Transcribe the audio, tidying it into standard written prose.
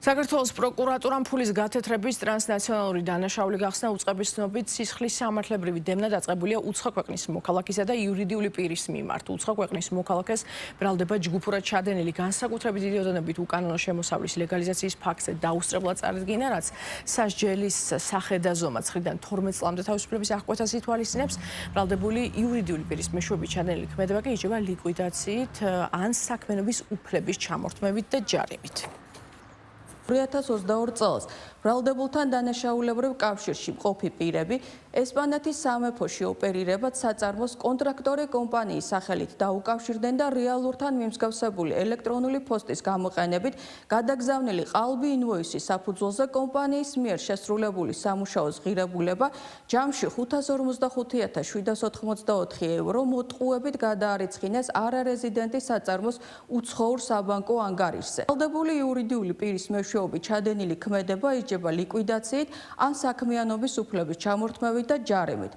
საქართველოს პროკურატურამ ფულის გათეთრების ტრანსნაციონალური დანაშაული გახსნა უწყების ცნობით სისხლის სამართლებრივი დევნა დაწყებულია უცხო ქვეყნის მოქალაქისა და იურიდიული პირის მიმართ. უცხო ქვეყნის მოქალაქეს ბრალდება ჯგუფურად ჩადენილი განსაკუთრებით დიდი ოდენობით უკანონო შემოსავლის ლეგალიზაციის ფაქტზე დაუსწრებლად წარდგინა, რაც სასჯელის სახე და ზომა 9-დან 12 წლამდე თავისუფლების აღკვეთას ითვალისწინებს. ბრალდებული იურიდიული პირის მეშვეობით ჩადენილი ქმედება კი იჭება ლიკვიდაციით ან საქმიანობის უფლების ჩამორთმევით და ჯარიმით. 2022 წელს ბრალდებულთან დანაშაულებრივ კავშირში მყოფი პირები ესპანეთის სამეფოში ოპერირებად საწარმოს კონტრაქტორი კომპანიის სახელით დაუკავშირდნენ და რეალურთან მიმსგავსებული ელექტრონული პოსტის გამოყენებით გადაგზავნილი ყალბი ინვოისის საფუძველზე კომპანიის მიერ შესრულებული სამუშაოს ღირებულება ჯამში 555,784 ევრო მოტყუებით გადაარიცხინეს არარეზიდენტი საწარმოს უცხოურ საბანკო ანგარიშზე. ბრალდებული იურიდიული პირის მეშვეობით ჩადენილი ქმედება იჭება ლიკვიდაციით ან საქმიანობის უფლების ჩამორთმევით და ჯარიმით.